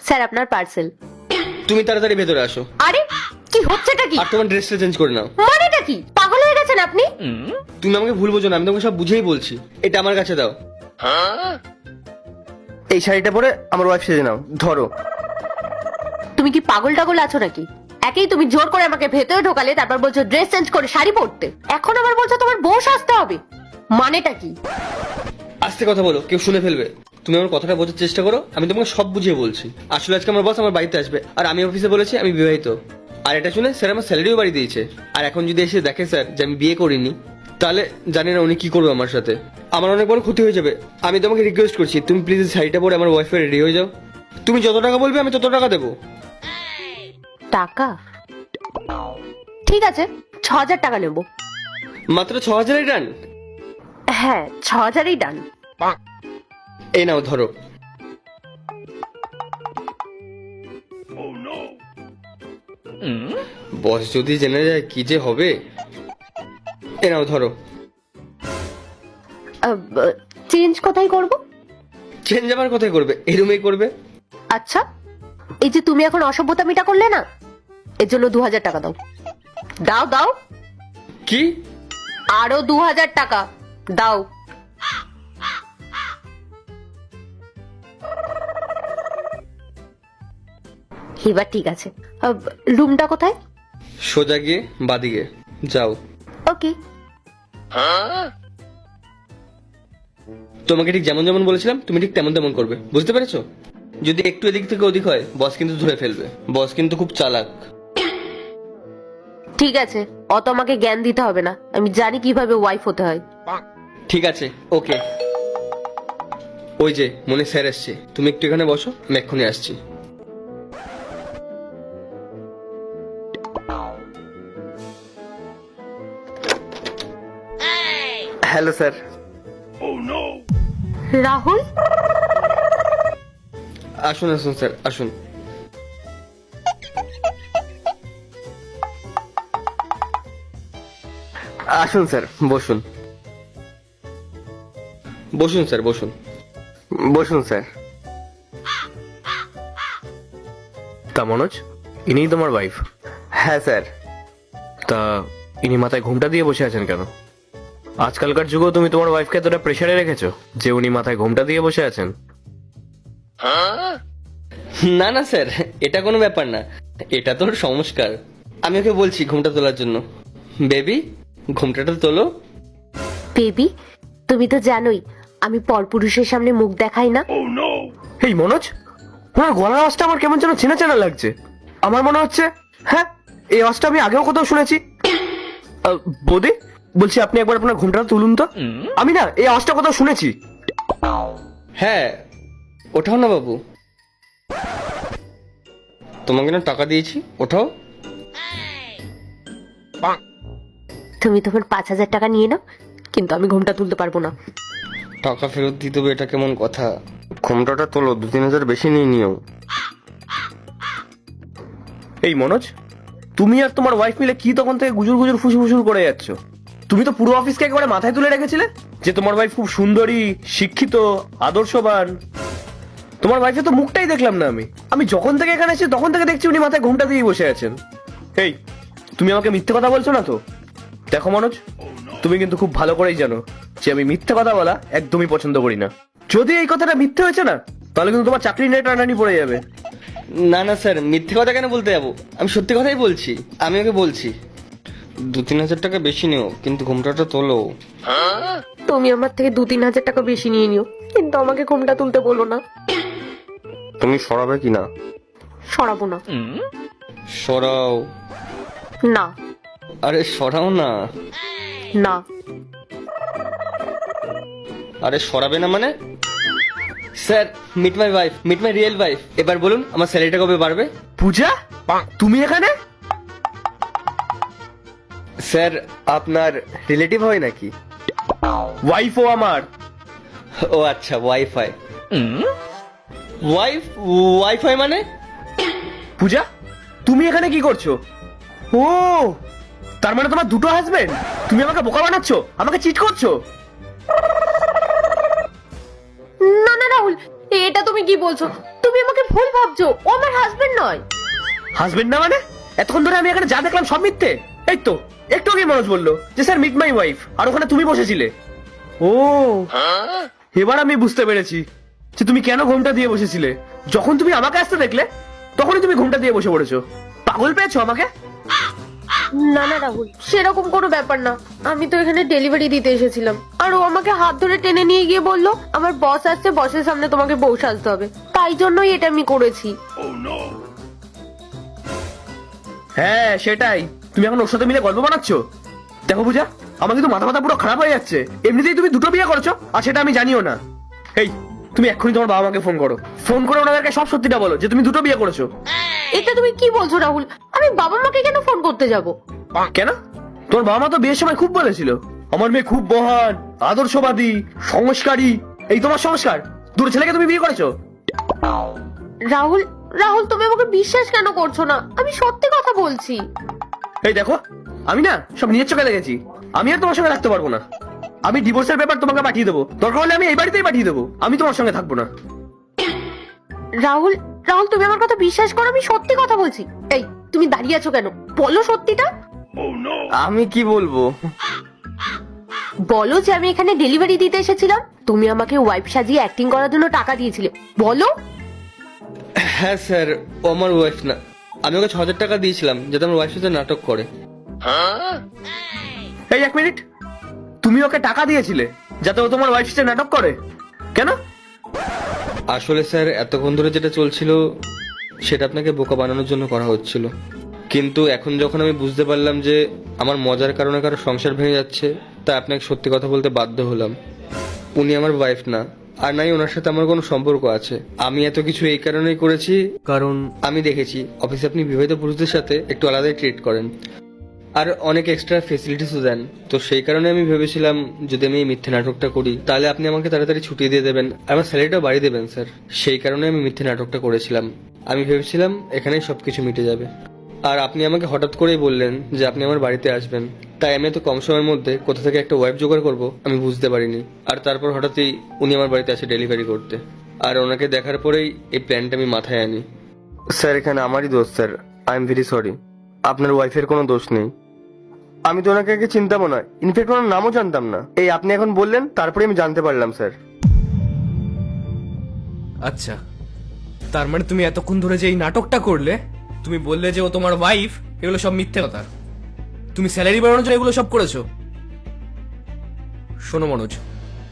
Sir আপনার parcel. তুমি তাড়াতাড়ি ভেতরে আসো। আরে কি হচ্ছেটা কি? আর তোমার ড্রেসটা চেঞ্জ করে নাও। মানেটা কি? পাগল হয়ে গেছেন আপনি? তুমি আমাকে ভুল বোঝো না, আমি তোমাকে সব বুঝেই বলছি। এটা আমার কাছে দাও। এই শাড়িটা পরে আমার ওয়াইফ সেজে নাও। ধরো। তুমি কি পাগল টাগল আছো নাকি? একেই তুমি জোর করে আমাকে ভেতরে ঢোকালে, তারপর বলছো ড্রেস চেঞ্জ করে শাড়ি পরতে, এখন আবার বলছো তোমার বউ সাজতে হবে। মানেটা কি? আস্তে কথা বলো, কেউ শুনে ফেলবে। তুমি আমার কথাটা বোঝার চেষ্টা করো, আমি তোমাকে সব বুঝিয়ে বলছি। আসলে আজকে আমার বস আমার বাড়িতে আসবে, আর আমি অফিসে বলেছি আমি বিবাহিত। আর এটা শুনে স্যার আমার স্যালারিও বাড়িয়ে দিয়েছে। আর এখন যদি এসে দেখে স্যার যে আমি বিয়ে করিনি, তাহলে জানি না উনি কি করবে আমার সাথে। আমার অনেক বড় ক্ষতি হয়ে যাবে। আমি তোমাকে রিকোয়েস্ট করছি, তুমি প্লিজ শাড়িটা পরে আমার ওয়াইফে রেডি হয়ে যাও। তুমি যত টাকা বলবে আমি তত টাকা দেবো। টাকা? ঠিক আছে, 6,000 টাকা নেবো। মাত্র 6,000 ডান? হ্যাঁ, 6,000ই ডান। এই নাও ধরো। বস যদি জেনে যায় কি যে হবে। এই নাও ধরো। চেঞ্জ কোথায় করব? চেঞ্জ আবার কোথায় করবে? এই রুমেই করবে। আচ্ছা, এই যে তুমি এখন অসভ্যতামিটা করলে না, এর জন্য 2,000 টাকা দাও। দাও দাও। কি? আরো 2,000 টাকা দাও। এবার ঠিক আছে। রুমটা কোথায়? সোজা গিয়ে বাদিকে যাও। ওকে। তোমাকে ঠিক যেমন যেমন বলেছিলাম তুমি ঠিক তেমন তেমন করবে, বুঝতে পেরেছো? যদি একটু এদিক থেকে ওদিক হয়, বস কিন্তু ধরে ফেলবে। বস কিন্তু খুব চালাক। ঠিক আছে, অত আমাকে জ্ঞান দিতে হবে না, আমি জানি কিভাবে ওয়াইফ হতে হয়। ঠিক আছে, ওকে। ওই যে মনে স্যার এসছে, তুমি একটু এখানে বসো, আমি এক্ষুনি আসছি। Hello sir. রাহুল, আসুন আসুন স্যার, আসুন। আসুন স্যার, বসুন। বসুন স্যার, বসুন। বসুন স্যার। তা মনোজ, ইনিই তোমার ওয়াইফ? হ্যাঁ স্যার। তা ইনি মাথায় ঘুমটা দিয়ে বসে আছেন কেন? আজকালকার যুগেও তুমি তোমার ওয়াইফকে এতটা প্রেসারে রেখেছো যে উনি মাথায় ঘুমটা দিয়ে বসে আছেন? না না স্যার, এটা কোনো ব্যাপার না। এটা তোর সংস্কার। আমি ওকে বলছি ঘুমটা তোলার জন্য। বেবি, ঘুমটাটা তোলো। বেবি, তুমি তো জানোই আমি পরপুরুষের সামনে মুখ দেখাই না। এই মনোজ, তোমার গলার আওয়াজটা আমার কেমন যেন চেনা চেনা লাগছে। আমার মনে হচ্ছে, হ্যাঁ, এই আওয়াজটা আমি আগেও কোথাও শুনেছি। বৌদি, বলছি আপনি একবার আপনার ঘুমটা তুলুন তো। আমি না এই আওয়াজটা কোথাও শুনেছি। হ্যাঁ, ওঠাও না বাবু। তোমাকে না টাকা দিয়েছি, ওঠাও। তুমি তোমার 5,000 টাকা নিয়ে নাও, কিন্তু আমি ঘুমটা তুলতে পারবো না। টাকা ফেরত দিতে হবে, এটা কেমন কথা? ঘুমটাটা তোলো, 2-3 হাজার বেশি নিয়ে নিও। এই মনোজ, তুমি আর তোমার ওয়াইফ মিলে কি তখন থেকে গুজুর গুজুর ফুসুর ফুসুর করে যাচ্ছ? তুমি তো পুরো অফিসকে একেবারে মাথায় তুলে রেখেছিলে যে তোমার ওয়াইফ খুব সুন্দরী, শিক্ষিত, আদর্শবান। তোমার ওয়াইফে তো মুখটাই দেখলাম না আমি। আমি যখন থেকে এখানে এসেছি তখন থেকে দেখছি উনি মাথায় ঘুমটা দিয়ে বসে আছেন। এই, তুমি আমাকে মিথ্যে কথা বলছো না তো? দেখো মনোজ, তুমি কিন্তু খুব ভালো করেই জানো যে আমি মিথ্যে কথা বলা একদমই পছন্দ করি না। যদি এই কথাটা মিথ্যে হয়েছে না, তাহলে কিন্তু তোমার চাকরি নিয়ে টানাটানি পড়ে যাবে। না না স্যার, মিথ্যে কথা কেন বলতে যাবো? আমি সত্যি কথাই বলছি। আমি ওকে বলছি 2-3 হাজার টাকা বেশি নিও, কিন্তু ঘুমটাটা তোলো। তুমি আমার থেকে 2-3 হাজার টাকা বেশি নিয়ে নিও, কিন্তু আমাকে ঘুমটা তুলতে বলো না। তুমি সরাবে কি না? সরাবো না। সরাও। না। আরে সরাও না। না। আরে সরাবে না মানে? Sir, meet my wife, meet my real wife. এবার বলুন আমার স্যালারিটা কবে বাড়বে? পূজা, তুমি এখানে? স্যার, আপনার রিলেটিভ হয় নাকি? ওয়াইফও আমার। ও আচ্ছা, ওয়াইফাই। ওয়াইফাই মানে? পূজা, তুমি এখানে কি করছো? ও, তার মানে তোমার দুটো হাজবেন্ড? তুমি আমাকে বোকা বানাচ্ছো, আমাকে চিট করছো। না না রাহুল, এটা তুমি কি বলছো? তুমি আমাকে ভুল ভাবছো, ও আমার হাজবেন্ড নয়। হাজবেন্ড না মানে? এতক্ষণ ধরে আমি এখানে যা দেখলাম সব মিথ্যে। এই তো একটু আগে মনোজ বললো যে স্যার মিট মাই ওয়াইফ, আর ওখানে তুমি বসেছিলে। ও, এবার আমি বুঝতে পেরেছি যে তুমি কেন ঘুমটা দিয়ে বসেছিলে। যখন তুমি আমাকে আসতে দেখলে তখনই তুমি ঘুমটা দিয়ে বসে পড়েছো। পাগল পেয়েছো আমাকে? না না রাহুল, সেরকম কোনো ব্যাপার না। আমি তো এখানে ডেলিভারি দিতে এসেছিলাম, আর ও আমাকে হাত ধরে টেনে নিয়ে গিয়ে বললো আমার বস আসছে, বসের সামনে তোমাকে বউ সাজতে হবে, তাই জন্যই এটা আমি করেছি। হ্যাঁ সেটাই, তুমি এখন ওর সাথে মিলে গল্প বানাচ্ছো। দেখো পূজা, আমার কিন্তু মাথা মাথা পুরো খারাপ হয়ে যাচ্ছে। এমনিতেই তুমি দুটো বিয়ে করেছো, আর সেটা আমি জানিও না। এই তুমি এক্ষুনি তোমার বাবা মাকে ফোন করো, ফোন করে ওনাদেরকে সব সত্যিটা বলো যে তুমি দুটো বিয়ে করেছো। এটা তুমি কি বলছো রাহুল? আমি বাবা মাকে কেন ফোন করতে যাব? কেন? তোমার বাবা মা তো বিয়ের সময় খুব বলেছিল আমার মেয়ে খুব মহান, আদর্শবাদী, সংস্কারী। এই তোমার সংস্কার? দুটো ছেলেকে তুমি বিয়ে করেছো? রাহুল, রাহুল তুমি আমাকে বিশ্বাস কেন করছো না? আমি সত্যি কথা বলছি। এই দেখো, আমি না সব নিজের চোখে দেখেছি। আমি আর তোমার সঙ্গে থাকতে পারবো না। আমি ডিভোর্সের পেপার তোমাকে পাঠিয়ে দেবো, দরকার হলে আমি এই বাড়িতেই পাঠিয়ে দেবো। আমি তোমার সঙ্গে থাকবো না। রাহুল, রাহুল তুমি আমার কথা বিশ্বাস করো, আমি সত্যি কথা বলছি। এই তুমি দাঁড়িয়ে আছো কেন? বলো সত্যিটা। আমি কি বলবো? বলো যে আমি এখানে ডেলিভারি দিতে এসেছিলাম, তুমি আমাকে ওয়াইফ সাজিয়ে অ্যাক্টিং করার জন্য টাকা দিয়েছিলে। বলো। হ্যাঁ স্যার, ও আমার ওয়াইফ না। আমি ওকে 6,000 টাকা দিয়েছিলাম যাতে আমার ওয়াইফের সাথে নাটক করে। এই এক মিনিট, তুমি ওকে টাকা দিয়েছিলে যাতে ও তোমার ওয়াইফ সাথে নাটক করে? কেন? আসলে স্যার, এতক্ষণ ধরে যেটা চলছিল সেটা আপনাকে বোকা বানানোর জন্য করা হচ্ছিল। কিন্তু এখন যখন আমি বুঝতে পারলাম যে আমার মজার কারণে কারো সংসার ভেঙে যাচ্ছে, তাই আপনাকে সত্যি কথা বলতে বাধ্য হলাম। উনি আমার ওয়াইফ না, আর নাই ওনার সাথে আমার কোনো সম্পর্ক আছে। আমি এত কিছু এই কারণেই করেছি কারণ আমি দেখেছি অফিসে আপনি বিবাহিত পুরুষদের সাথে একটু আলাদাই ট্রিট করেন, আর অনেক এক্সট্রা ফেসিলিটিসও দেন। তো সেই কারণে আমি ভেবেছিলাম যদি আমি এই মিথ্যে নাটকটা করি তাহলে আপনি আমাকে তাড়াতাড়ি ছুটিয়ে দিয়ে দেবেন, আর আমার স্যালারিটাও বাড়িয়ে দেবেন স্যার। সেই কারণে আমি মিথ্যে নাটকটা করেছিলাম। আমি ভেবেছিলাম এখানেই সবকিছু মিটে যাবে। আর আপনি আমাকে হঠাৎ করেই বললেন যে আপনি আমার বাড়িতে আসবেন, তাই আমি এত কম সময়ের মধ্যে কোথা থেকে একটা ওয়াইফ জোগাড় করবো আমি বুঝতে পারিনি। আর তারপর হঠাৎই উনি আমার বাড়িতে আসে ডেলিভারি করতে, আর ওনাকে দেখার পরেই এই প্ল্যানটা আমি মাথায় আনি। স্যার, এখানে আমারই দোষ sir. I am very sorry. আপনার ওয়াইফের কোনো দোষ নেই। আমি তো ওনাকে আগে চিনতামও না, ইনফ্যাক্ট ওনার নামও জানতাম না। এই আপনি এখন বললেন তারপরে আমি জানতে পারলাম স্যার। আচ্ছা, তার মানে তুমি এতক্ষণ ধরে যে এই নাটকটা করলে, তুমি বললে যে ও তোমার ওয়াইফ, এগুলো সব মিথ্যে কথা। তুমি স্যালারি বাড়ানোর জন্য এগুলো সব করেছো। শোনো মনোজ,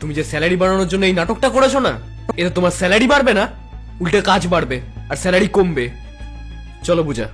তুমি যে স্যালারি বাড়ানোর জন্য এই নাটকটা করেছো না, এতে তোমার স্যালারি বাড়বে না, উল্টে কাজ বাড়বে আর স্যালারি কমবে। চলো পূজা।